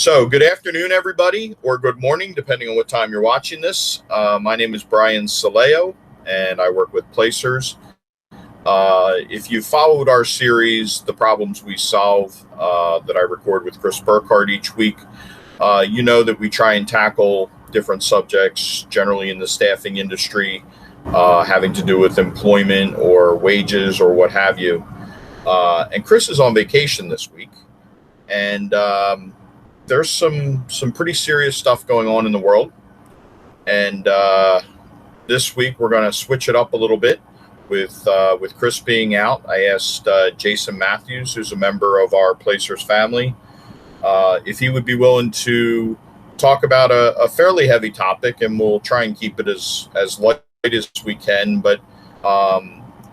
So good afternoon, everybody, or good morning, depending on what time you're watching this. My name is Brian Saleo, and I work with Placers. If you followed our series, The Problems We Solve, that I record with Chris Burkhardt each week, you know that we try and tackle different subjects, generally in the staffing industry, having to do with employment or wages or what have you. And Chris is on vacation this week, and there's some pretty serious stuff going on in the world. And this week we're going to switch it up a little bit with Chris being out. I asked Jason Matthews, who's a member of our Placers family, if he would be willing to talk about a fairly heavy topic, and we'll try and keep it as light as we can. But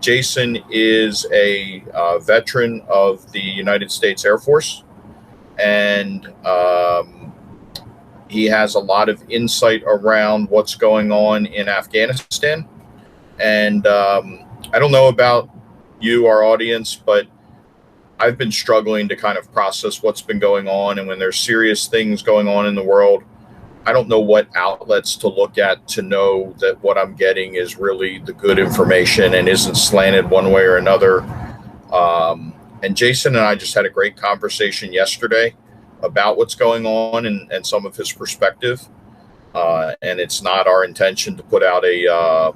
Jason is a veteran of the United States Air Force, and he has a lot of insight around what's going on in Afghanistan. And I don't know about you, our audience, but I've been struggling to kind of process what's been going on. And when there's serious things going on in the world, I don't know what outlets to look at to know that what I'm getting is really the good information and isn't slanted one way or another. And Jason and I just had a great conversation yesterday about what's going on and some of his perspective. And it's not our intention to put out a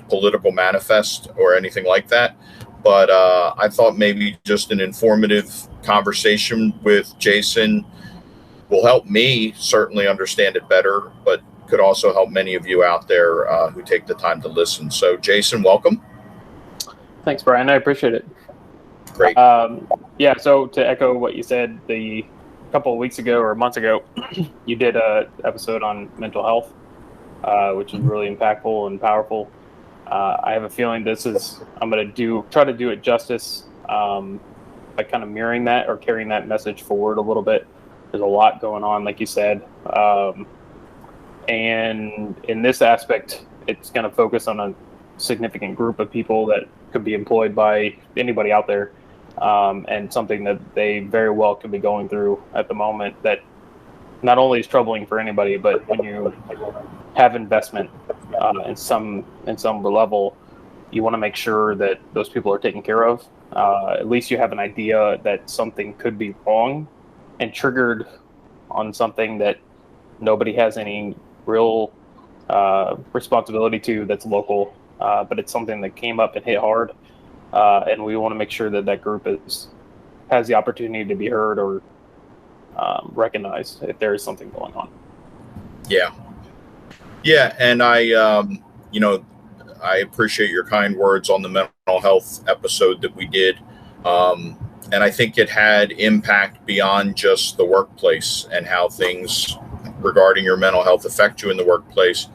political manifest or anything like that. But I thought maybe just an informative conversation with Jason will help me certainly understand it better, but could also help many of you out there who take the time to listen. So Jason, welcome. Thanks, Brian. I appreciate it. Great. Yeah, so to echo what you said, a couple of weeks ago or months ago, you did an episode on mental health, which is really impactful and powerful. I have a feeling I'm going to try to do it justice by kind of mirroring that or carrying that message forward a little bit. There's a lot going on, like you said. And in this aspect, it's going to focus on a significant group of people that could be employed by anybody out there. And something that they very well could be going through at the moment that not only is troubling for anybody, but when you have investment in some level, you want to make sure that those people are taken care of. At least you have an idea that something could be wrong and triggered on something that nobody has any real responsibility to, that's local, but it's something that came up and hit hard. And we want to make sure that group has the opportunity to be heard or recognized if there is something going on. Yeah. And I appreciate your kind words on the mental health episode that we did. And I think it had impact beyond just the workplace and how things regarding your mental health affect you in the workplace.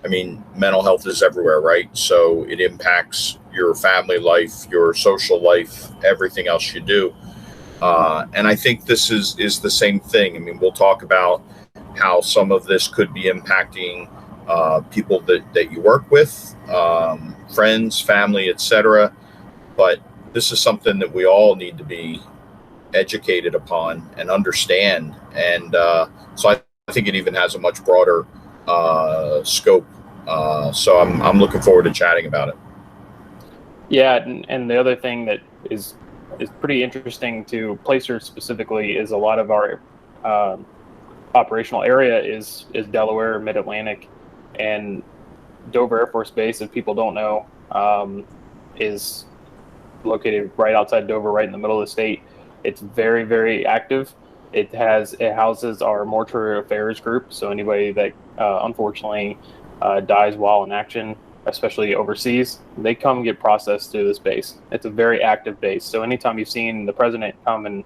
I mean, mental health is everywhere, right? So it impacts your family life, your social life, everything else you do. And I think this is the same thing. I mean, we'll talk about how some of this could be impacting people that you work with, friends, family, etc. But this is something that we all need to be educated upon and understand. And so I think it even has a much broader scope. So I'm looking forward to chatting about it. Yeah, and the other thing that is pretty interesting to Placers specifically is a lot of our operational area is Delaware, Mid-Atlantic, and Dover Air Force Base, if people don't know, is located right outside Dover, right in the middle of the state. It's very, very active. It houses our mortuary affairs group. So anybody that unfortunately dies while in action, especially overseas, they come get processed through this base. It's a very active base. So anytime you've seen the president come and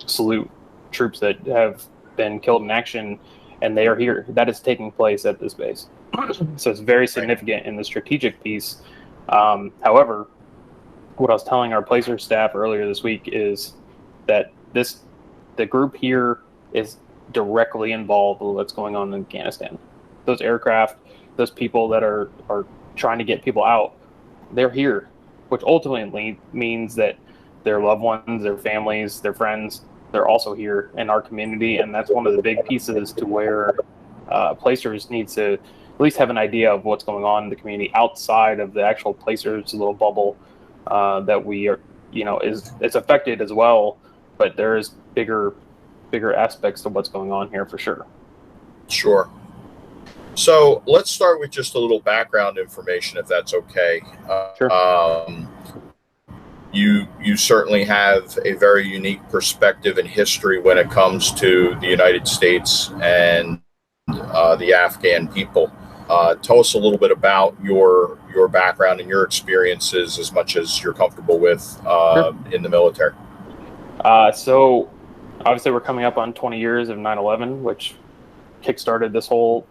salute troops that have been killed in action and they are here, that is taking place at this base. So it's very significant in the strategic piece. However, what I was telling our Placer staff earlier this week is that the group here is directly involved with what's going on in Afghanistan. Those aircraft, those people that are trying to get people out, they're here, which ultimately means that their loved ones, their families, their friends they're also here in our community, and that's one of the big pieces to where placers need to at least have an idea of what's going on in the community outside of the actual placers little bubble that we are, is affected as well, but there is bigger aspects to what's going on here for sure. Sure. So let's start with just a little background information, if that's okay. Sure. You certainly have a very unique perspective and history when it comes to the United States and the Afghan people. Tell us a little bit about your background and your experiences, as much as you're comfortable with Sure. in the military. So obviously we're coming up on 20 years of 9/11, which kickstarted this whole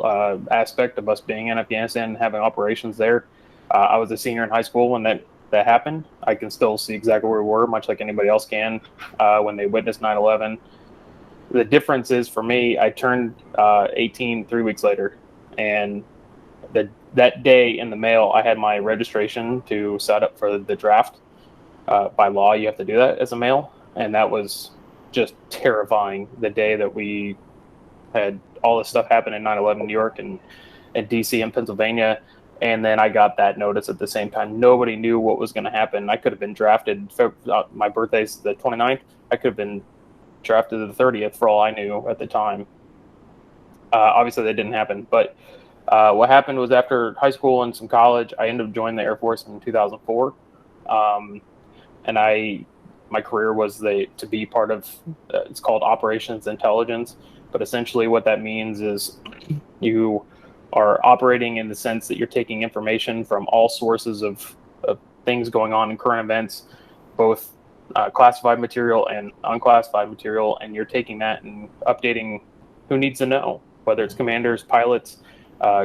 aspect of us being in Afghanistan and having operations there. I was a senior in high school when that happened. I can still see exactly where we were, much like anybody else can, when they witnessed 9/11. The difference is, for me, I turned 18 3 weeks later, and that day in the mail, I had my registration to set up for the draft. By law, you have to do that as a male, and that was just terrifying. The day that we had all this stuff happen in 9/11 New York and DC and Pennsylvania, and then I got that notice at the same time. Nobody knew what was going to happen. I could have been drafted. My birthday's the 29th. I could have been drafted the 30th for all I knew at the time. Obviously, that didn't happen. But what happened was, after high school and some college, I ended up joining the Air Force in 2004. And my career was to be part of, it's called Operations Intelligence. But essentially what that means is you are operating in the sense that you're taking information from all sources of things going on in current events, both classified material and unclassified material, and you're taking that and updating who needs to know, whether it's commanders, pilots,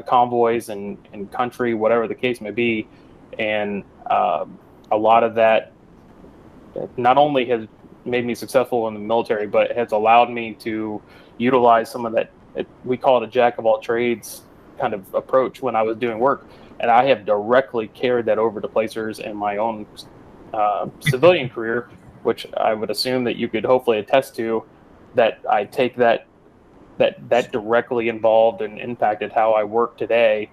convoys, and country, whatever the case may be. And a lot of that not only has made me successful in the military, but has allowed me to utilize some of that, we call it a jack of all trades kind of approach when I was doing work. And I have directly carried that over to placers in my own civilian career, which I would assume that you could hopefully attest to, that I take that directly involved and impacted how I work today,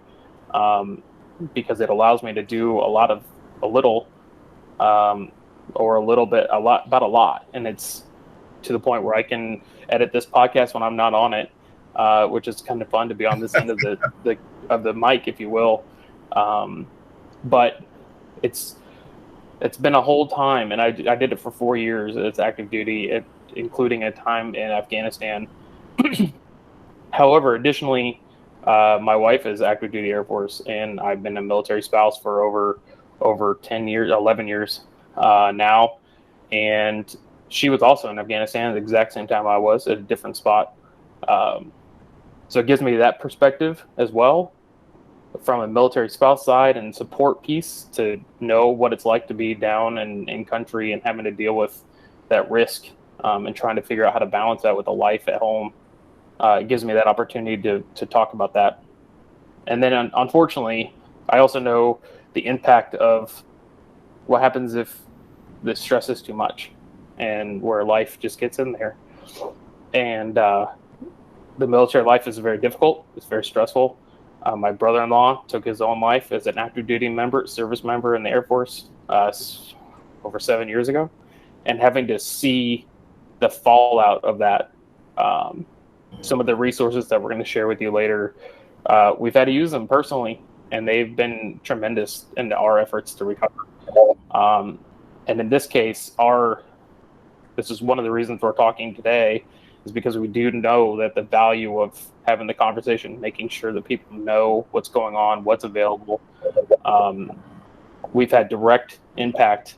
because it allows me to do a lot, about a lot. And it's to the point where I can edit this podcast when I'm not on it, which is kind of fun to be on this end of the mic, if you will. But it's been a whole time, and I did it for 4 years as active duty, including a time in Afghanistan. However, additionally, my wife is active duty Air Force, and I've been a military spouse for over 10 years, 11 years now. And she was also in Afghanistan at the exact same time I was, at a different spot. So it gives me that perspective as well, from a military spouse side and support piece, to know what it's like to be down in country and having to deal with that risk, and trying to figure out how to balance that with a life at home. It gives me that opportunity to talk about that. And then unfortunately, I also know the impact of what happens if the stress is too much, and where life just gets in there. And the military life is very difficult. It's very stressful. My brother-in-law took his own life as an active duty service member in the Air Force over 7 years ago. And having to see the fallout of that, some of the resources that we're going to share with you later, we've had to use them personally, and they've been tremendous in our efforts to recover. And in this case, this is one of the reasons we're talking today, is because we do know that the value of having the conversation, making sure that people know what's going on, what's available. We've had direct impact,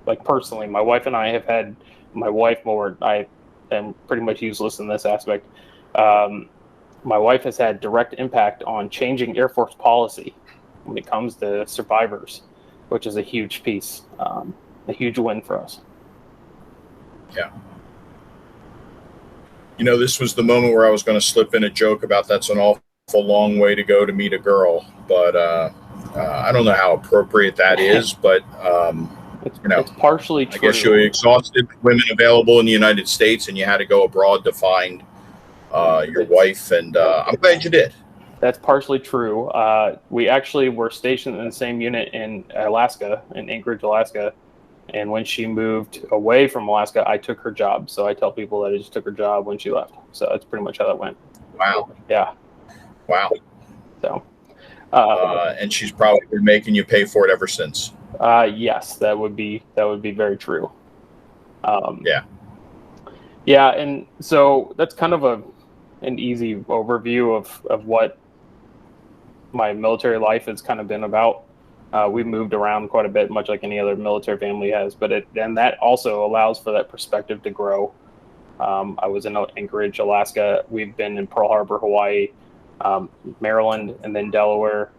like personally. My wife and I have had, my wife more, I am pretty much useless in this aspect. My wife has had direct impact on changing Air Force policy when it comes to survivors, which is a huge piece, a huge win for us. Yeah. This was the moment where I was going to slip in a joke about that's an awful long way to go to meet a girl, but I don't know how appropriate that is, but It's partially true. I guess you exhausted women available in the United States, and you had to go abroad to find your wife. And I'm glad you did. That's partially true. We actually were stationed in the same unit in Alaska, in Anchorage, Alaska. And when she moved away from Alaska, I took her job. So I tell people that I just took her job when she left. So that's pretty much how that went. Wow. Yeah. Wow. So. And she's probably been making you pay for it ever since. Yes, that would be very true. Yeah. Yeah, and so that's kind of an easy overview of what my military life has kind of been about. We've moved around quite a bit, much like any other military family has, and that also allows for that perspective to grow. I was in Anchorage, Alaska. We've been in Pearl Harbor, Hawaii, Maryland, and then Delaware.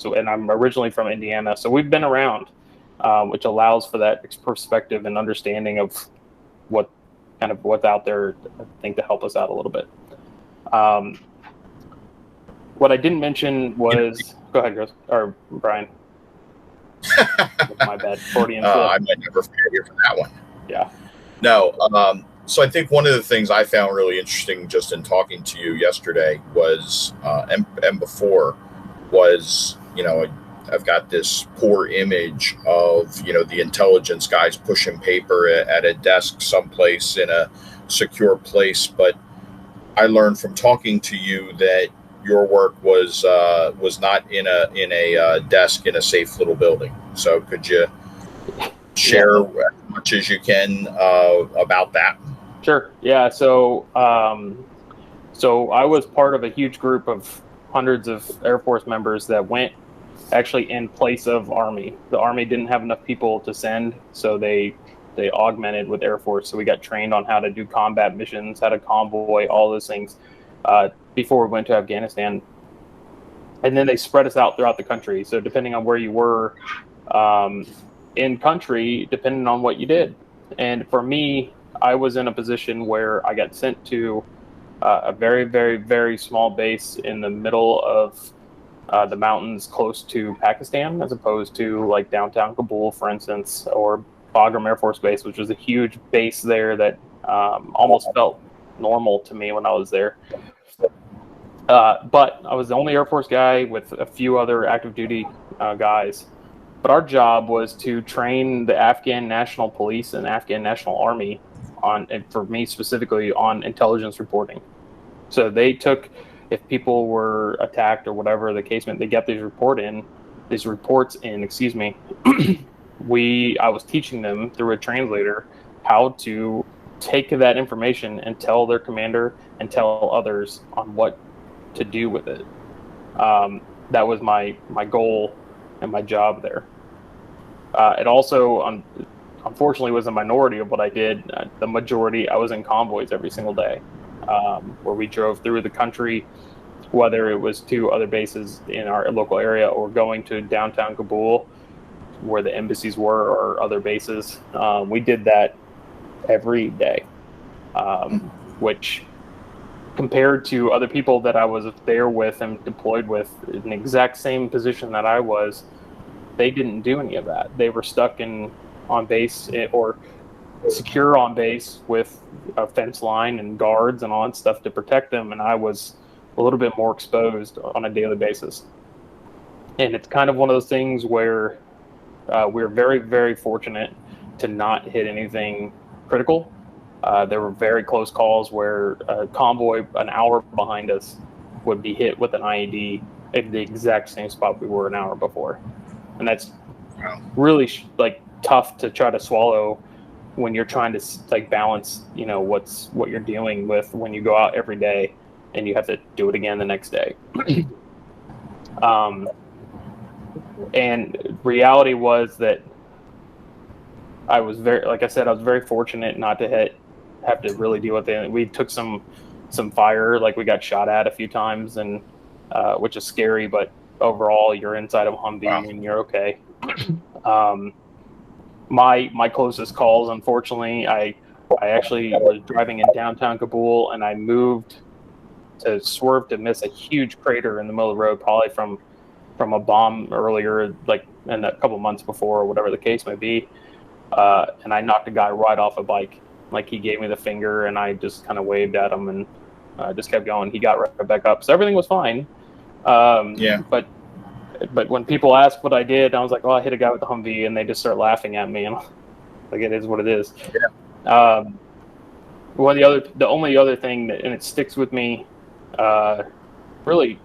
And I'm originally from Indiana, so we've been around, which allows for that perspective and understanding of what's out there, I think, to help us out a little bit. What I didn't mention was, go ahead, Chris, or Brian. My bad. I might never forget you for that one. Yeah. No. So I think one of the things I found really interesting just in talking to you yesterday was, and before, was, I've got this poor image of, the intelligence guys pushing paper at a desk someplace in a secure place. But I learned from talking to you that your work was not in a desk in a safe little building. So could you share as much as you can about that? Sure. Yeah. So so I was part of a huge group of hundreds of Air Force members that went actually in place of Army. The Army didn't have enough people to send, so they augmented with Air Force. So we got trained on how to do combat missions, how to convoy, all those things before we went to Afghanistan. And then they spread us out throughout the country. So depending on where you were in country, depending on what you did. And for me, I was in a position where I got sent to a very, very, very small base in the middle of the mountains close to Pakistan, as opposed to like downtown Kabul, for instance, or Bagram Air Force Base, which was a huge base there that almost felt normal to me when I was there. But I was the only Air Force guy with a few other active duty guys. But our job was to train the Afghan National Police and Afghan National Army on, and for me specifically, on intelligence reporting. So they took, if people were attacked or whatever the case meant, they got these reports in, excuse me. I was teaching them through a translator how to take that information and tell their commander and tell others on what to do with it. That was my goal and my job there. It also, unfortunately, was a minority of what I did. The majority, I was in convoys every single day, where we drove through the country, whether it was to other bases in our local area or going to downtown Kabul, where the embassies were, or other bases. We did that every day, which, compared to other people that I was there with and deployed with in the exact same position that I was, they didn't do any of that. They were stuck on base or secure on base with a fence line and guards and all that stuff to protect them, and I was a little bit more exposed on a daily basis. And it's kind of one of those things where we're very, very fortunate to not hit anything critical. There were very close calls where a convoy an hour behind us would be hit with an IED at the exact same spot we were an hour before. And that's really tough to try to swallow when you're trying to balance, what you're dealing with when you go out every day and you have to do it again the next day. And reality was that I was very fortunate not to have to really deal with it. We took some fire, we got shot at a few times, and which is scary, but overall you're inside of a Humvee and you're okay. My closest calls, unfortunately, I actually was driving in downtown Kabul, and I moved to swerve to miss a huge crater in the middle of the road, probably from a bomb earlier, in a couple months before, or whatever the case may be. and I knocked a guy right off a bike. Like, he gave me the finger, and I just kind of waved at him and just kept going. He got right back up, so everything was fine. Yeah. But when people ask what I did, I was like, "Oh, I hit a guy with the Humvee," and they just start laughing at me, and like, it is what it is. Yeah. The only other thing and it sticks with me, really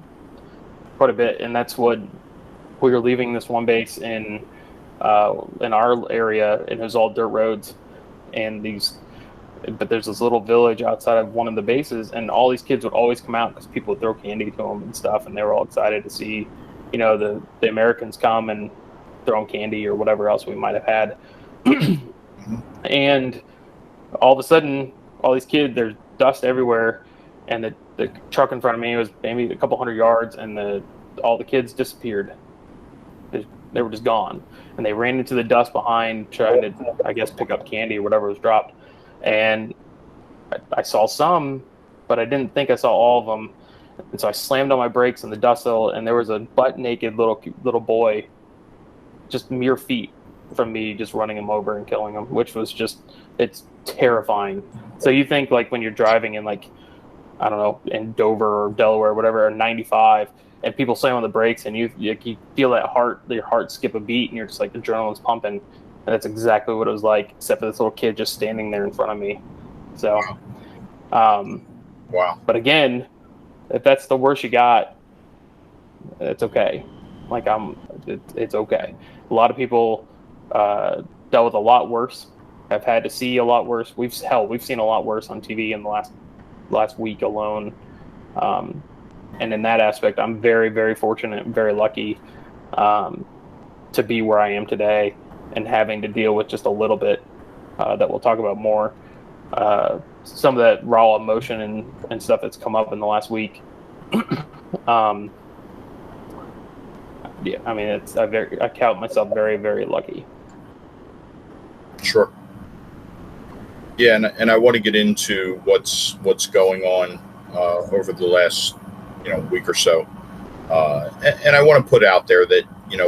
quite a bit, and that's what we were leaving this one base in our area, and it was all dirt roads, but there's this little village outside of one of the bases, and all these kids would always come out because people would throw candy to them and stuff, and they were all excited to see, the Americans come and throw them candy or whatever else we might have had. And all of a sudden, all these kids, there's dust everywhere, and the truck in front of me was maybe a couple hundred yards, and all the kids disappeared. They were just gone, and they ran into the dust behind, trying to, I guess, pick up candy or whatever was dropped. And I saw some, but I didn't think I saw all of them. And so I slammed on my brakes in the dust hill, and there was a butt-naked little boy, just mere feet from me, just running him over and killing him, which was it's terrifying. So you think, like, when you're driving in, like, I don't know, in Dover or Delaware or whatever, or 95, and people slam on the brakes, and you feel your heart skip a beat, and you're just like, the adrenaline's pumping. And that's exactly what it was like, except for this little kid just standing there in front of me. So, wow. But again, if that's the worst you got, it's okay. Like, it's okay. A lot of people dealt with a lot worse, have had to see a lot worse. We've seen a lot worse on TV in the last week alone. And in that aspect, I'm very, very fortunate and very lucky to be where I am today, and having to deal with just a little bit that we'll talk about more. Some of that raw emotion and stuff that's come up in the last week. Yeah, I mean, I count myself very, very lucky. Sure. Yeah, and I want to get into what's going on over the last week or so, and I want to put out there that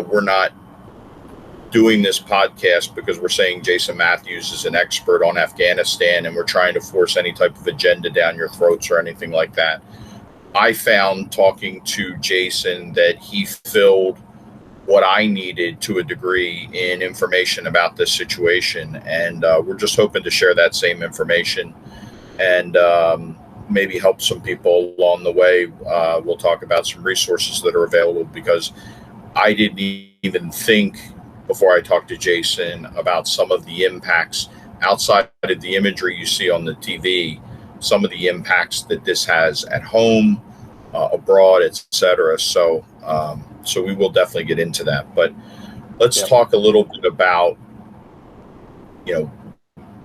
we're not doing this podcast because we're saying Jason Matthews is an expert on Afghanistan and we're trying to force any type of agenda down your throats or anything like that. I found, talking to Jason, that he filled what I needed to a degree in information about this situation, and we're just hoping to share that same information and maybe help some people along the way. We'll talk about some resources that are available, because I didn't even think, before I talked to Jason, about some of the impacts outside of the imagery you see on the TV, some of the impacts that this has at home, abroad, etc. So we will definitely get into that. But let's talk a little bit about,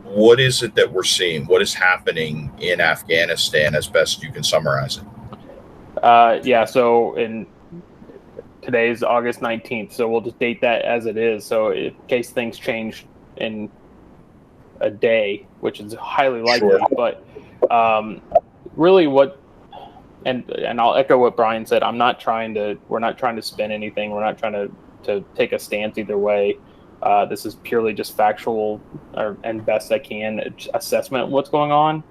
what is it that we're seeing? What is happening in Afghanistan, as best you can summarize it? So today's August 19th, so we'll just date that as it is. So in case things change in a day, which is highly likely, sure. But really and I'll echo what Brian said. We're not trying to spin anything. We're not trying to take a stance either way. This is purely just factual and best I can assessment of what's going on,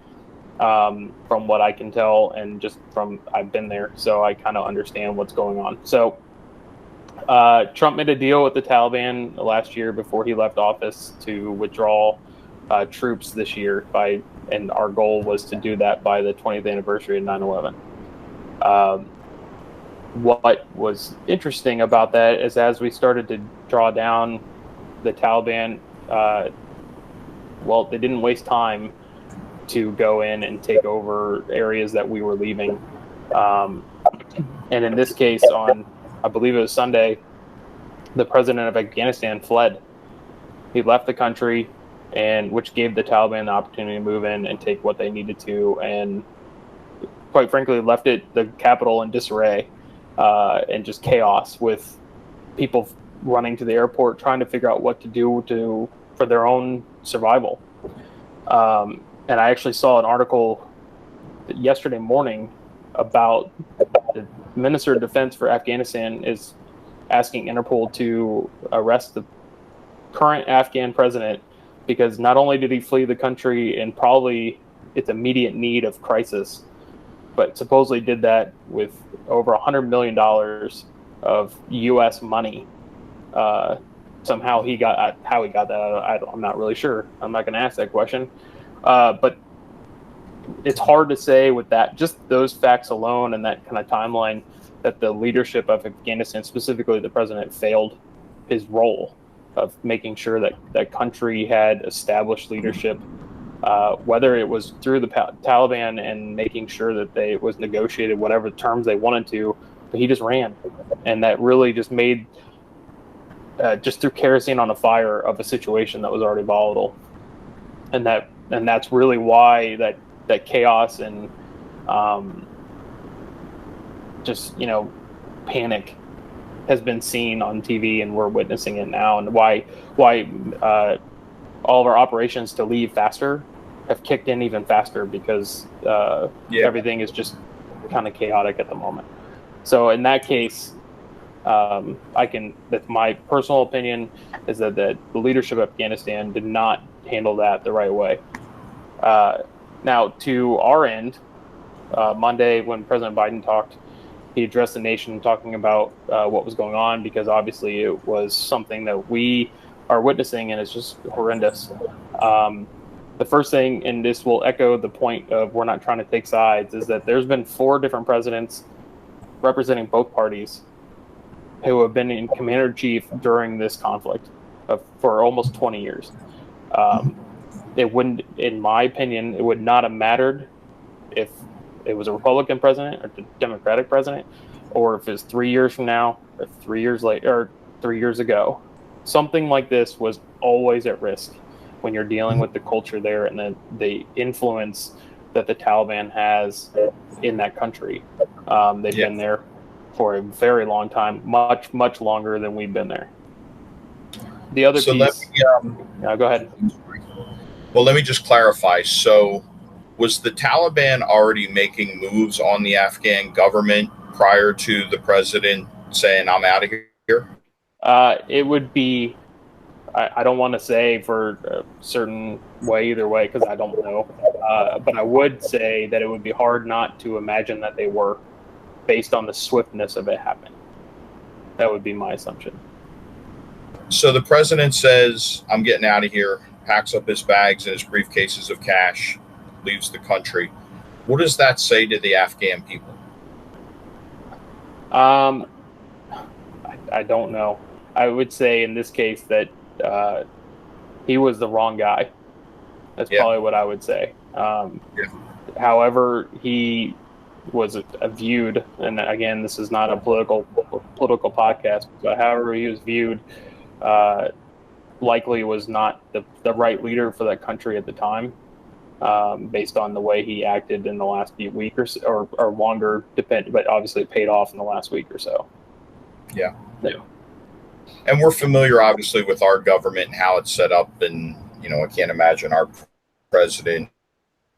from what I can tell, and just from I've been there, so I kind of understand what's going on. So Trump made a deal with the Taliban last year before he left office to withdraw troops this year and our goal was to do that by the 20th anniversary of 9/11. What was interesting about that is, as we started to draw down the Taliban, they didn't waste time to go in and take over areas that we were leaving. And in this case, on, I believe it was Sunday, the president of Afghanistan fled. He left the country, which gave the Taliban the opportunity to move in and take what they needed to, and quite frankly left the capital in disarray and just chaos, with people running to the airport trying to figure out what to do for their own survival. And I actually saw an article yesterday morning about the Minister of Defense for Afghanistan is asking Interpol to arrest the current Afghan president because not only did he flee the country in probably its immediate need of crisis, but supposedly did that with over $100 million of U.S. money. Somehow how he got that, I'm not really sure. I'm not going to ask that question. But it's hard to say with that, just those facts alone and that kind of timeline, that the leadership of Afghanistan, specifically the president, failed his role of making sure that that country had established leadership, whether it was through the Taliban and making sure that it was negotiated whatever terms they wanted to, but he just ran. And that really just made, just threw kerosene on a fire of a situation that was already volatile. And that's really why that chaos and just, panic has been seen on TV, and we're witnessing it now, and why all of our operations to leave faster have kicked in even faster, because everything is just kind of chaotic at the moment. So in that case, that's my personal opinion, is that the leadership of Afghanistan did not handle that the right way. Now, to our end, Monday, when President Biden talked, he addressed the nation talking about what was going on, because obviously it was something that we are witnessing, and it's just horrendous. The first thing, and this will echo the point of we're not trying to take sides, is that there's been 4 different presidents representing both parties who have been in commander-in-chief during this conflict for almost 20 years. It wouldn't, in my opinion, it would not have mattered if it was a Republican president or a Democratic president, or if it's 3 years from now, or 3 years later, or 3 years ago. Something like this was always at risk when you're dealing with the culture there and the influence that the Taliban has in that country. They've been there for a very long time, much, much longer than we've been there. The other piece... go ahead. Well, let me just clarify. So was the Taliban already making moves on the Afghan government prior to the president saying, I'm out of here? It would be, I don't want to say for a certain way either way, because I don't know. But I would say that it would be hard not to imagine that they were, based on the swiftness of it happening. That would be my assumption. So the president says, I'm getting out of here, packs up his bags and his briefcases of cash, leaves the country. What does that say to the Afghan people? I don't know. I would say in this case that he was the wrong guy. That's probably what I would say. However, he was viewed, and again, this is not a political podcast, but however he was viewed, likely was not the right leader for that country at the time, based on the way he acted in the last few weeks or longer, but obviously it paid off in the last week or so. Yeah. And we're familiar, obviously, with our government and how it's set up, and I can't imagine our president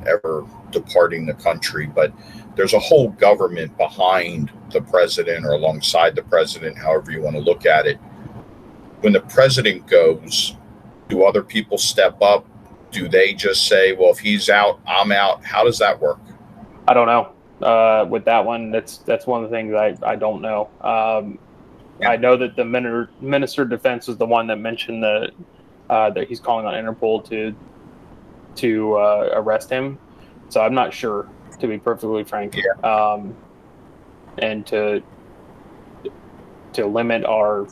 ever departing the country, but there's a whole government behind the president or alongside the president, however you want to look at it. When the president goes, do other people step up? Do they just say, well, if he's out, I'm out? How does that work? I don't know. With that one, that's one of the things I don't know. I know that the Minister of Defense was the one that mentioned that he's calling on Interpol to arrest him. So I'm not sure, to be perfectly frank. And to limit our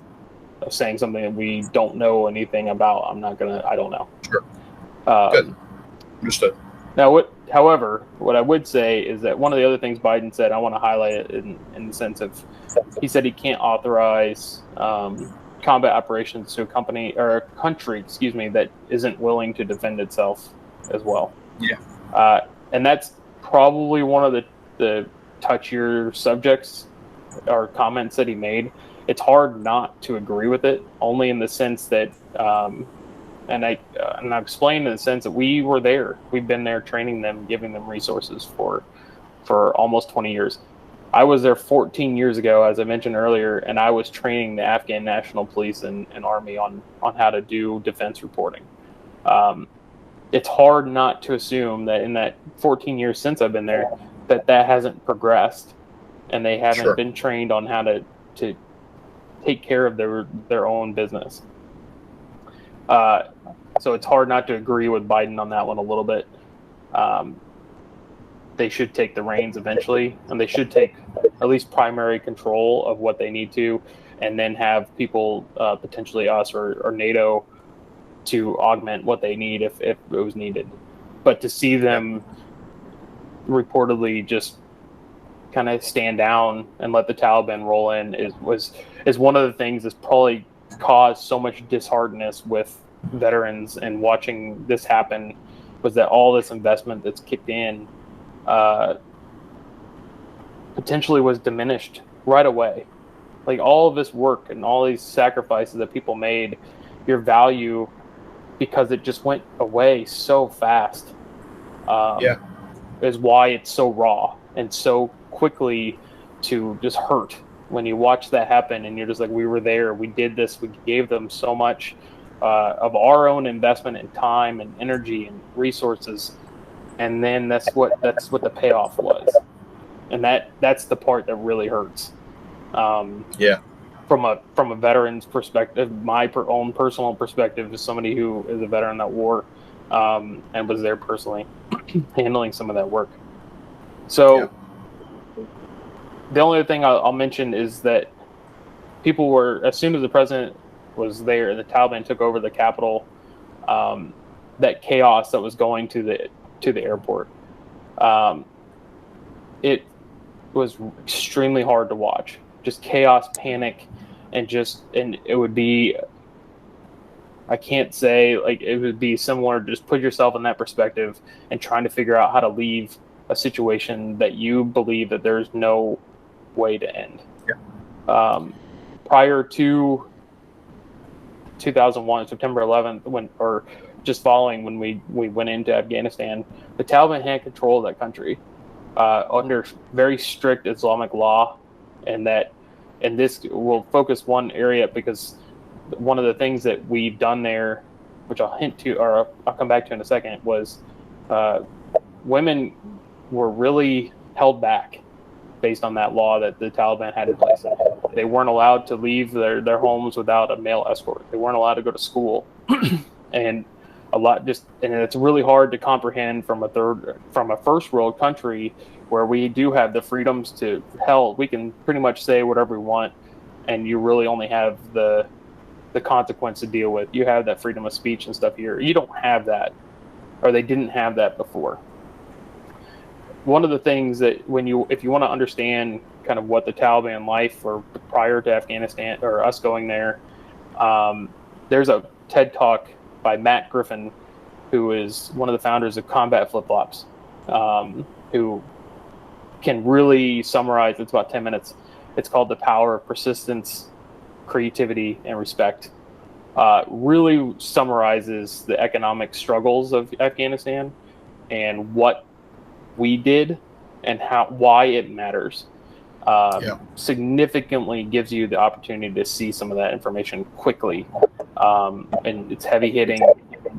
saying something that we don't know anything about, I don't know. Sure. Good. Understood. Now, however, what I would say is that one of the other things Biden said, I want to highlight it in the sense of, he said he can't authorize combat operations to a country that isn't willing to defend itself as well. Yeah. And that's probably one of the touchier subjects or comments that he made. It's hard not to agree with it, only in the sense that, and I explained in the sense that we were there. We've been there training them, giving them resources for almost 20 years. I was there 14 years ago, as I mentioned earlier, and I was training the Afghan National Police and Army on how to do defense reporting. It's hard not to assume that in that 14 years since I've been there, that hasn't progressed, and they haven't been trained on how to take care of their own business. So it's hard not to agree with Biden on that one a little bit. They should take the reins eventually, and they should take at least primary control of what they need to, and then have people, potentially us or NATO, to augment what they need if it was needed. But to see them reportedly just kind of stand down and let the Taliban roll in is one of the things that's probably caused so much disheartenness with veterans and watching this happen, was that all this investment that's kicked in potentially was diminished right away. Like, all of this work and all these sacrifices that people made, your value, because it just went away so fast, is why it's so raw and so quickly to just hurt when you watch that happen, and you're just like, we were there, we did this, we gave them so much of our own investment in time and energy and resources, and then that's what the payoff was, and that's the part that really hurts. From a veteran's perspective, my own personal perspective, as somebody who is a veteran at war, and was there personally handling some of that work. So the only other thing I'll mention is that people were, as soon as the president was there, the Taliban took over the capital, that chaos that was going to the airport, it was extremely hard to watch. Just chaos, panic, and it would be, I can't say, like, it would be similar. Just put yourself in that perspective and trying to figure out how to leave a situation that you believe that there's no way to end. Prior to 2001, September 11th, or just following when we went into Afghanistan, the Taliban had control of that country under very strict Islamic law, and this will focus one area, because one of the things that we've done there, which I'll hint to, or I'll come back to in a second, was women were really held back based on that law that the Taliban had in place. They weren't allowed to leave their homes without a male escort. They weren't allowed to go to school. And it's really hard to comprehend from a first world country where we do have the freedoms to, we can pretty much say whatever we want, and you really only have the consequence to deal with. You have that freedom of speech and stuff here. You don't have that, or they didn't have that before. One of the things that if you want to understand kind of what the Taliban life, or prior to Afghanistan or us going there, there's a TED Talk by Matt Griffin, who is one of the founders of Combat Flip-Flops, who can really summarize. It's about 10 minutes. It's called The Power of Persistence, Creativity, and Respect. Really summarizes the economic struggles of Afghanistan and what we did and why it matters. Significantly gives you the opportunity to see some of that information quickly. And it's heavy hitting,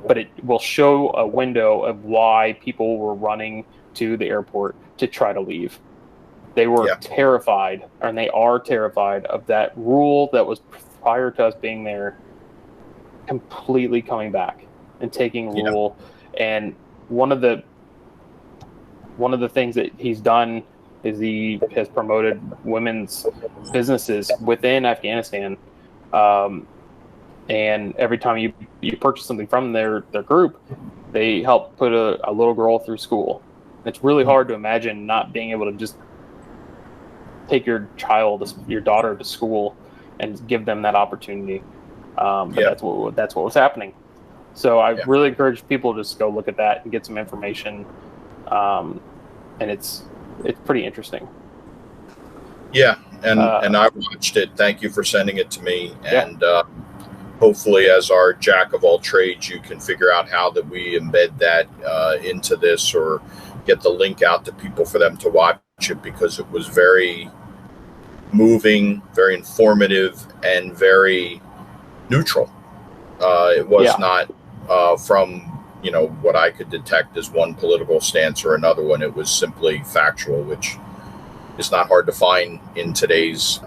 but it will show a window of why people were running to the airport to try to leave. They were terrified, and they are terrified of that rule that was prior to us being there completely coming back and taking rule. And one of the things that he's done is he has promoted women's businesses within Afghanistan. And every time you purchase something from their group, they help put a little girl through school. It's really hard to imagine not being able to just take your daughter to school and give them that opportunity. But that's what was happening. So I really encourage people to just go look at that and get some information. And it's pretty interesting. Yeah, and I watched it. Thank you for sending it to me. And hopefully, as our jack of all trades, you can figure out how that we embed that into this, or get the link out to people for them to watch it, because it was very moving, very informative, and very neutral. It was not from what I could detect as one political stance or another one. It was simply factual, which is not hard to find in today's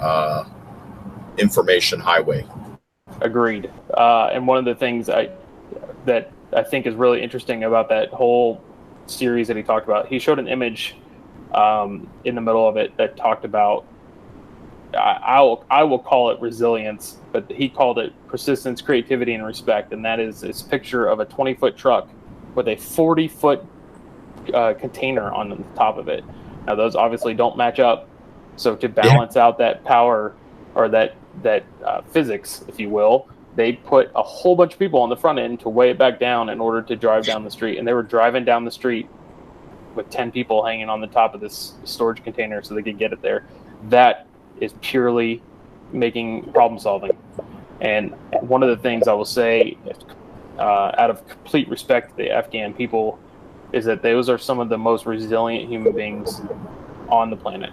information highway. Agreed. And one of the things that I think is really interesting about that whole series that he talked about, he showed an image in the middle of it that talked about, I will call it resilience, but he called it persistence, creativity, and respect. And that is this picture of a 20-foot truck with a 40-foot container on the top of it. Now, those obviously don't match up. So to balance out that power or that physics, if you will, they put a whole bunch of people on the front end to weigh it back down in order to drive down the street. And they were driving down the street with 10 people hanging on the top of this storage container so they could get it there. That is purely making problem solving. And one of the things I will say, out of complete respect to the Afghan people, is that those are some of the most resilient human beings on the planet.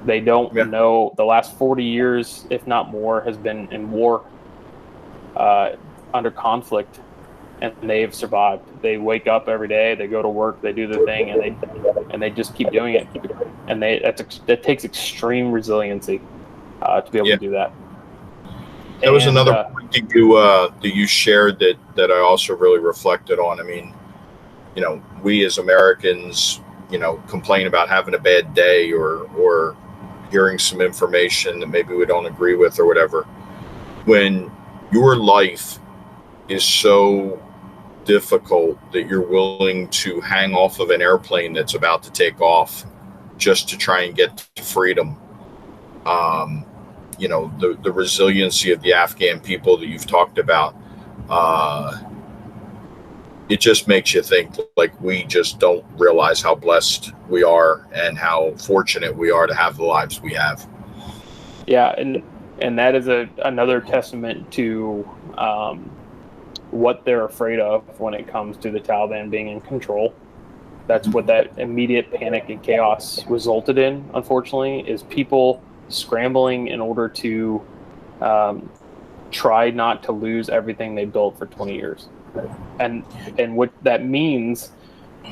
They don't know, the last 40 years, if not more, has been in war, under conflict, and they've survived. They wake up every day, they go to work, they do their thing, and they just keep doing it. And that takes extreme resiliency to be able to do that. That was another point that you shared that I also really reflected on. I mean, we as Americans, complain about having a bad day or hearing some information that maybe we don't agree with or whatever. When your life is so difficult that you're willing to hang off of an airplane that's about to take off just to try and get to freedom, the resiliency of the Afghan people that you've talked about, it just makes you think, like, we just don't realize how blessed we are and how fortunate we are to have the lives we have. Yeah, and that is another testament to what they're afraid of when it comes to the Taliban being in control. That's what that immediate panic and chaos resulted in, unfortunately, is people scrambling in order to try not to lose everything they built for 20 years. And what that means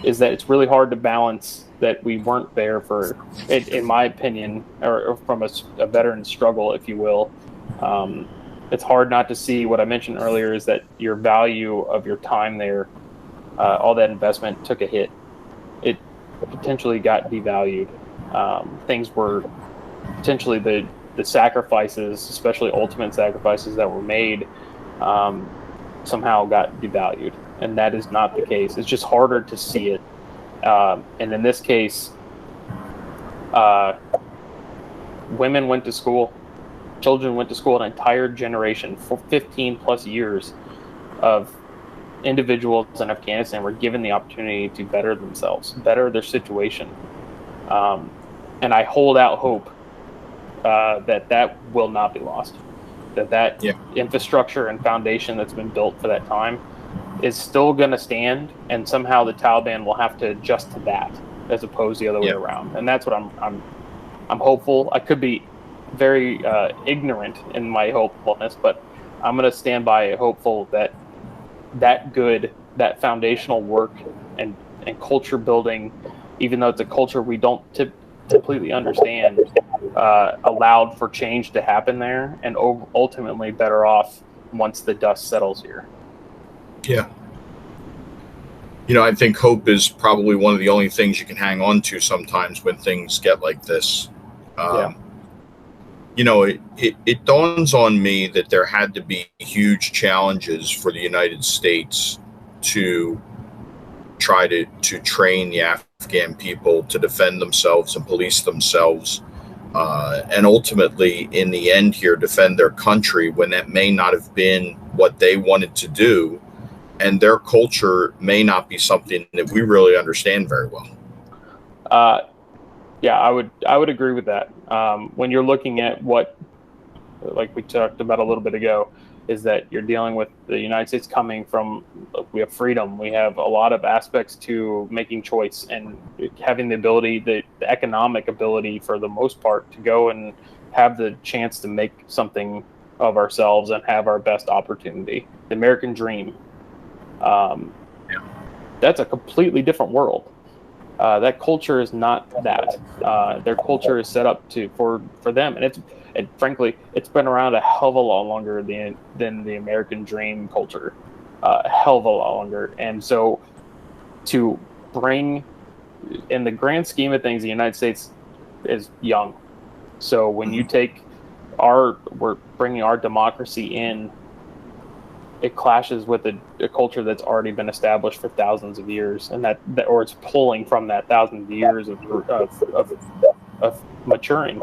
is that it's really hard to balance that we weren't there for, in my opinion, or from a veteran's struggle, if you will. It's hard not to see what I mentioned earlier, is that your value of your time there, all that investment took a hit. It potentially got devalued. Things were potentially the sacrifices, especially ultimate sacrifices that were made, somehow got devalued. And that is not the case. It's just harder to see it. And in this case, women went to school, children went to school, an entire generation for 15 plus years of individuals in Afghanistan were given the opportunity to better themselves, better their situation. And I hold out hope that will not be lost, that infrastructure and foundation that's been built for that time is still going to stand, and somehow the Taliban will have to adjust to that as opposed to the other way around. And that's what I'm hopeful. I could be very ignorant in my hopefulness, but I'm going to stand by hopeful that that foundational work and culture building, even though it's a culture we don't completely understand, allowed for change to happen there, and ultimately better off once the dust settles here. Yeah. I think hope is probably one of the only things you can hang on to sometimes when things get like this. It dawns on me that there had to be huge challenges for the United States to try to train the Afghan people to defend themselves and police themselves, and ultimately, in the end here, defend their country when that may not have been what they wanted to do, and their culture may not be something that we really understand very well. Yeah, I would agree with that. When you're looking at what, like we talked about a little bit ago, is that you're dealing with the United States coming from, we have freedom, we have a lot of aspects to making choice and having the ability, the economic ability for the most part, to go and have the chance to make something of ourselves and have our best opportunity. The American dream. Yeah. That's a completely different world. That culture is not that. Their culture is set up for them, and frankly, it's been around a hell of a lot longer than the American dream culture, a hell of a lot longer. And so, to bring, in the grand scheme of things, the United States is young. So when you take we're bringing our democracy in, it clashes with a culture that's already been established for thousands of years, and or it's pulling from that thousands of years of maturing.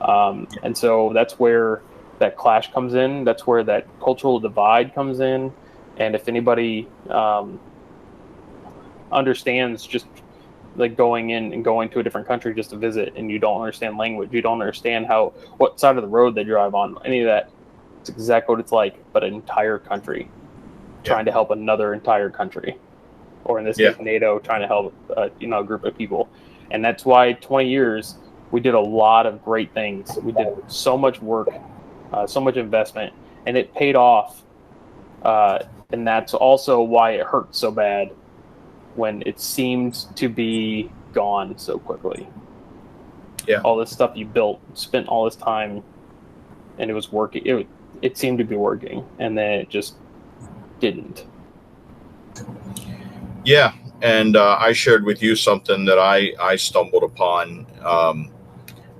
And so that's where that clash comes in. That's where that cultural divide comes in. And if anybody understands, just like going in and going to a different country just to visit, and you don't understand language, you don't understand what side of the road they drive on, any of that, it's exactly what it's like, but an entire country trying to help another entire country, or in this case, NATO trying to help a group of people. And that's why 20 years we did a lot of great things. We did so much work, so much investment, and it paid off. And that's also why it hurt so bad when it seemed to be gone so quickly. Yeah. All this stuff you built, spent all this time, and it was working. It seemed to be working, and then it just didn't. Yeah, and I shared with you something that I stumbled upon.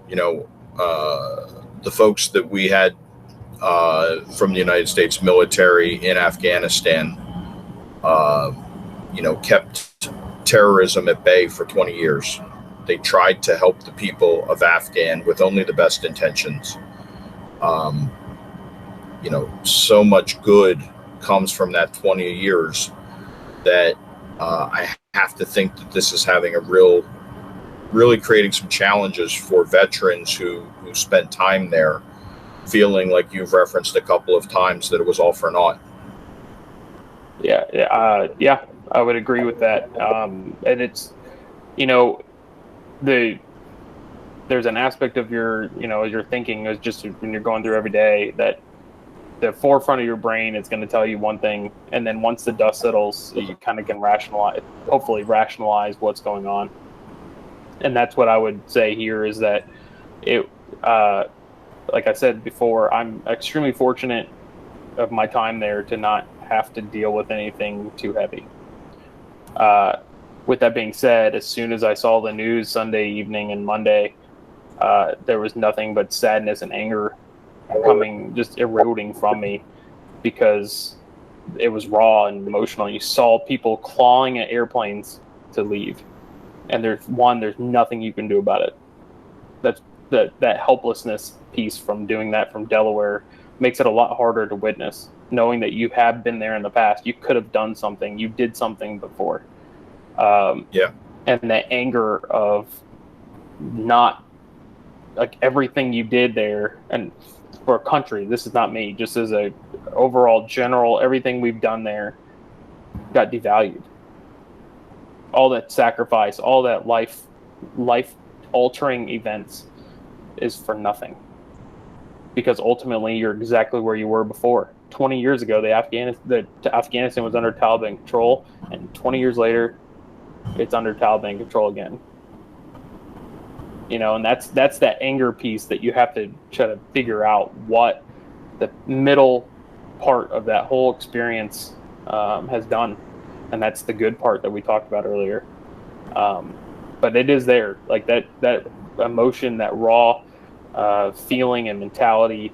The folks that we had from the United States military in Afghanistan, kept terrorism at bay for 20 years. They tried to help the people of Afghan with only the best intentions. So much good comes from that 20 years that I have to think that this is having really creating some challenges for veterans who spent time there, feeling like you've referenced a couple of times that it was all for naught. Yeah, I would agree with that. And it's, there's an aspect of your thinking is just when you're going through every day that the forefront of your brain is going to tell you one thing, and then once the dust settles, you kind of can hopefully rationalize what's going on. And that's what I would say here is that like I said before, I'm extremely fortunate of my time there to not have to deal with anything too heavy. With that being said, as soon as I saw the news Sunday evening and Monday, there was nothing but sadness and anger just eroding from me, because it was raw and emotional. You saw people clawing at airplanes to leave, and there's nothing you can do about it. That helplessness piece from doing that from Delaware makes it a lot harder to witness, knowing that you have been there in the past. You could have done something. You did something before. And the anger of not, like, everything you did there, and for a country, this is not me, just as a overall general, everything we've done there got devalued. All that sacrifice, all that life altering events is for nothing, because ultimately you're exactly where you were before. 20 years ago, Afghanistan was under Taliban control, and 20 years later it's under Taliban control again. And that's that anger piece that you have to try to figure out what the middle part of that whole experience has done. And that's the good part that we talked about earlier. But it is there, like that emotion, that raw feeling and mentality.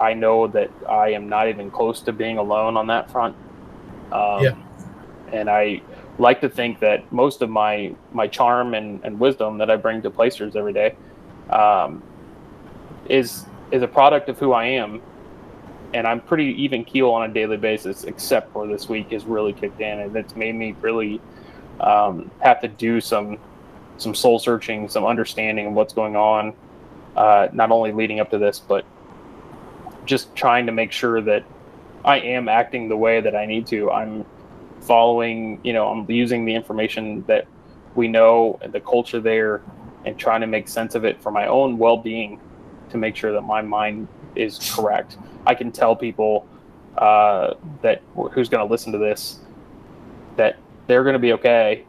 I know that I am not even close to being alone on that front. And I like to think that most of my charm and wisdom that I bring to Placers every day is a product of who I am. And I'm pretty even keel on a daily basis, except for this week has really kicked in, and it's made me really have to do some soul searching, some understanding of what's going on, not only leading up to this, but just trying to make sure that I am acting the way that I need to. I'm following, I'm using the information that we know and the culture there, and trying to make sense of it for my own well-being, to make sure that my mind is correct. I can tell people that who's going to listen to this that they're going to be okay.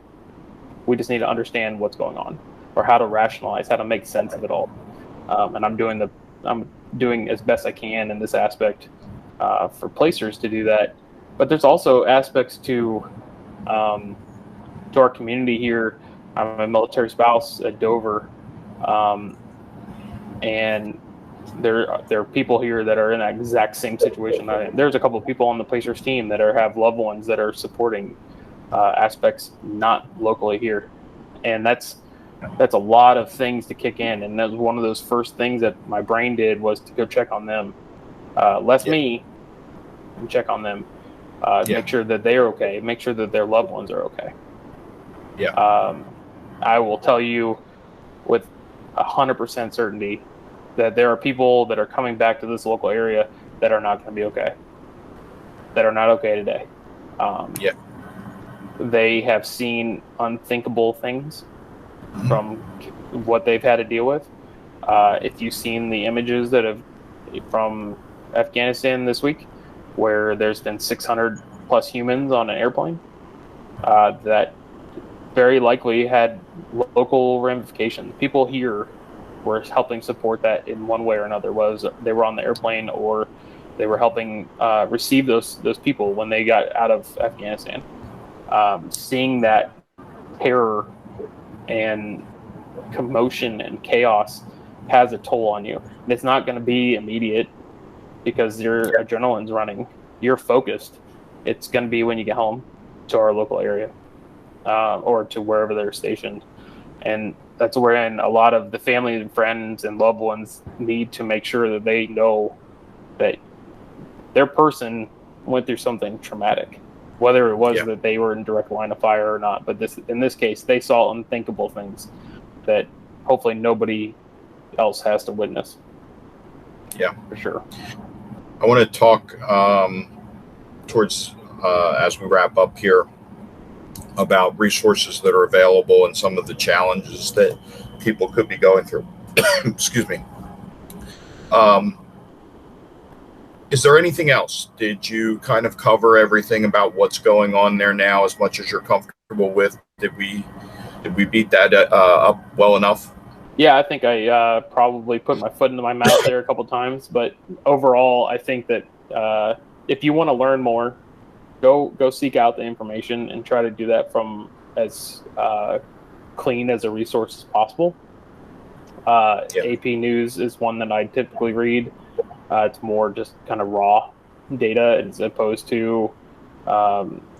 We just need to understand what's going on, or how to rationalize, how to make sense of it all. And I'm doing as best I can in this aspect for placers to do that. But there's also aspects to our community here. I'm a military spouse at Dover, and there are people here that are in that exact same situation. There's a couple of people on the placers team that have loved ones that are supporting aspects not locally here, and that's a lot of things to kick in. And that was one of those first things that my brain did, was to go check on them, me, and check on them, make sure that they are okay, make sure that their loved ones are okay. I will tell you with 100% certainty that there are people that are coming back to this local area that are not going to be okay, that are not okay today. They have seen unthinkable things from what they've had to deal with. If you've seen the images that have from Afghanistan this week, where there's been 600 plus humans on an airplane, that very likely had local ramifications. People here were helping support that in one way or another. Was they were on the airplane, or they were helping receive those people when they got out of Afghanistan. Seeing that terror and commotion and chaos has a toll on you. And it's not going to be immediate, because your adrenaline's running. You're focused. It's going to be when you get home to our local area, or to wherever they're stationed. And that's wherein a lot of the family and friends and loved ones need to make sure that they know that their person went through something traumatic, whether it was that they were in direct line of fire or not. But in this case, they saw unthinkable things that hopefully nobody else has to witness. Yeah, for sure. I want to talk towards as we wrap up here about resources that are available and some of the challenges that people could be going through. Excuse me. Is there anything else? Did you kind of cover everything about what's going on there now as much as you're comfortable with? Did we beat that up well enough? Yeah, I think I probably put my foot into my mouth there a couple times, but overall, I think that if you want to learn more, go seek out the information and try to do that from as clean as a resource as possible. AP News is one that I typically read. It's more just kind of raw data as opposed to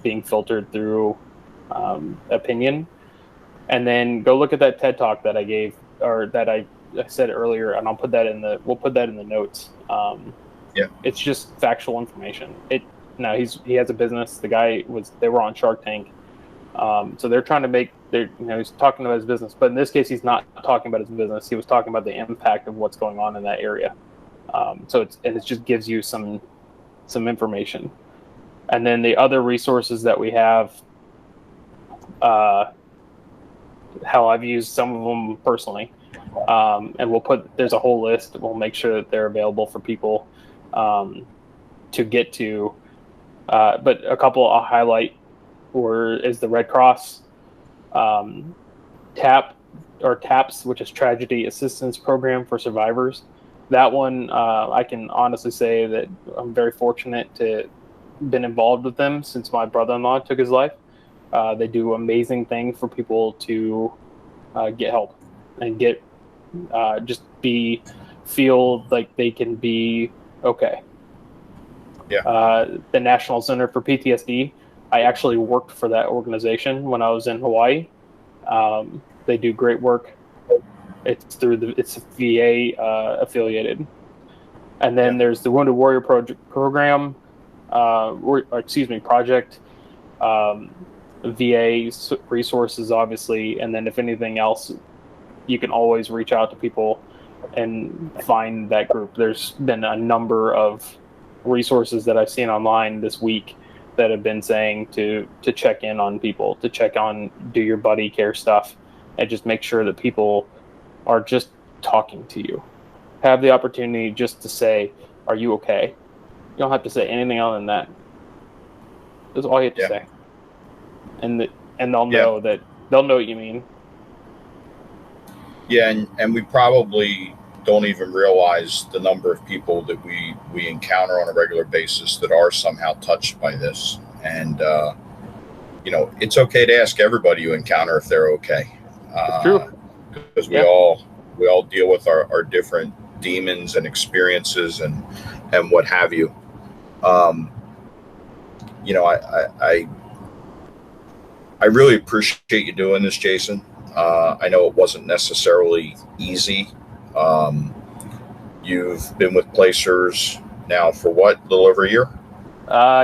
being filtered through opinion. And then go look at that TED Talk that I gave, or that I said earlier, and we'll put that in the notes. It's just factual information. Now he has a business. The guy they were on Shark Tank. So they're trying to he's talking about his business, but in this case, he's not talking about his business. He was talking about the impact of what's going on in that area. So it just gives you some information. And then the other resources that we have, how I've used some of them personally, and there's a whole list. We'll make sure that they're available for people to get to. But a couple I'll highlight is the Red Cross TAPS, which is Tragedy Assistance Program for Survivors. That one, I can honestly say that I'm very fortunate to been involved with them since my brother-in-law took his life. They do amazing things for people to get help and feel like they can be okay. The National Center for PTSD, I actually worked for that organization when I was in Hawaii. They do great work. It's VA affiliated. And then there's the Wounded Warrior program, project, VA resources, obviously. And then if anything else, you can always reach out to people and find that group. There's been a number of resources that I've seen online this week that have been saying to check in on people, to check on, do your buddy care stuff, and just make sure that people are just talking to you. Have the opportunity just to say, are you okay? You don't have to say anything other than that. That's all you have to say. and they'll know that they'll know what you mean. Yeah, and we probably don't even realize the number of people that we encounter on a regular basis that are somehow touched by this. And you know, it's okay to ask everybody you encounter if they're okay. It's true, because we all deal with our different demons and experiences and what have you. You know, I really appreciate you doing this, Jason. I know it wasn't necessarily easy. You've been with Placers now for what, a little over a year?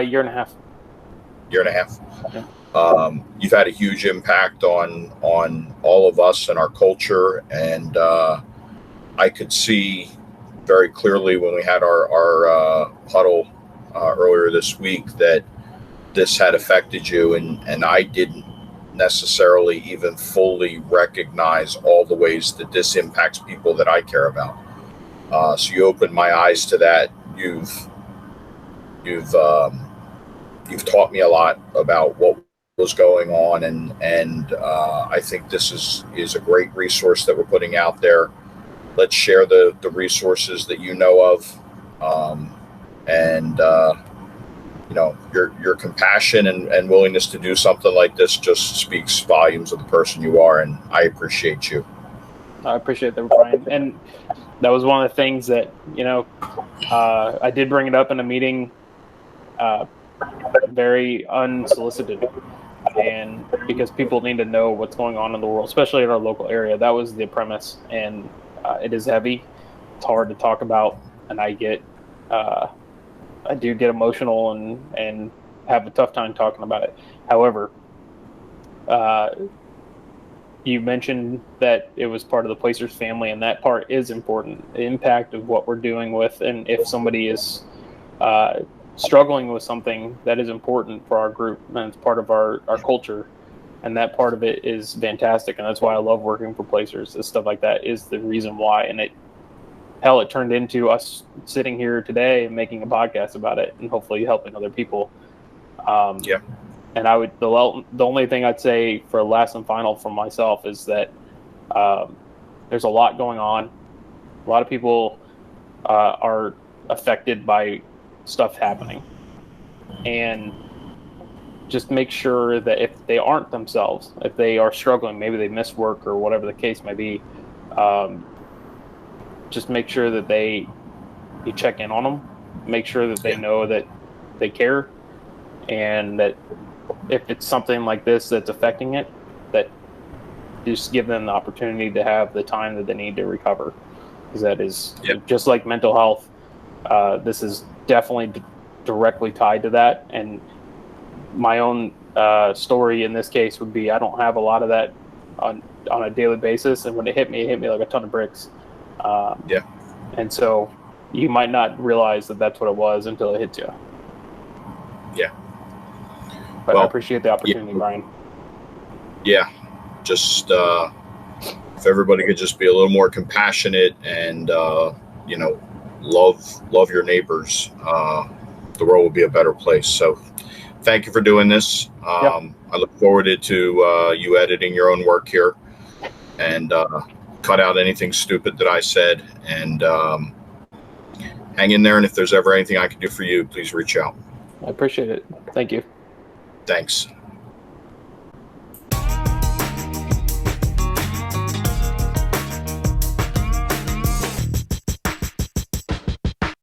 Year and a half. Year and a half. Yeah. You've had a huge impact on all of us and our culture, and I could see very clearly when we had our huddle earlier this week that this had affected you, and I didn't necessarily even fully recognize all the ways that this impacts people that I care about. So you opened my eyes to that. You've taught me a lot about what was going on, and I think this is a great resource that we're putting out there. Let's share the resources that you know of, and you know, your compassion and willingness to do something like this just speaks volumes of the person you are, and I appreciate you. I appreciate that, Brian. And that was one of the things that, you know, I did bring it up in a meeting, very unsolicited, and because people need to know what's going on in the world, especially in our local area. That was the premise, and it is heavy. It's hard to talk about, and I do get emotional and have a tough time talking about it. However, you mentioned that it was part of the Placers family, and that part is important. The impact of what we're doing with, and if somebody is struggling with something, that is important for our group, and it's part of our culture, and that part of it is fantastic, and that's why I love working for Placers. This stuff like that is the reason why, and it turned into us sitting here today and making a podcast about it, and hopefully helping other people. And I would, the only thing I'd say for last and final for myself is that there's a lot going on. A lot of people are affected by stuff happening, and just make sure that if they aren't themselves, if they are struggling, maybe they miss work or whatever the case may be, just make sure that you check in on them, make sure that they know that they care, and that if it's something like this that's affecting it, that just give them the opportunity to have the time that they need to recover. Because that is just like mental health. This is definitely directly tied to that. And my own story in this case would be I don't have a lot of that on a daily basis. And when it hit me like a ton of bricks. And so you might not realize that that's what it was until it hits you. Yeah. But I appreciate the opportunity, Brian. Yeah. Just if everybody could just be a little more compassionate and you know, love your neighbors, the world will be a better place. So thank you for doing this. I look forward to you editing your own work here, and cut out anything stupid that I said, and hang in there. And if there's ever anything I can do for you, please reach out. I appreciate it. Thank you. Thanks.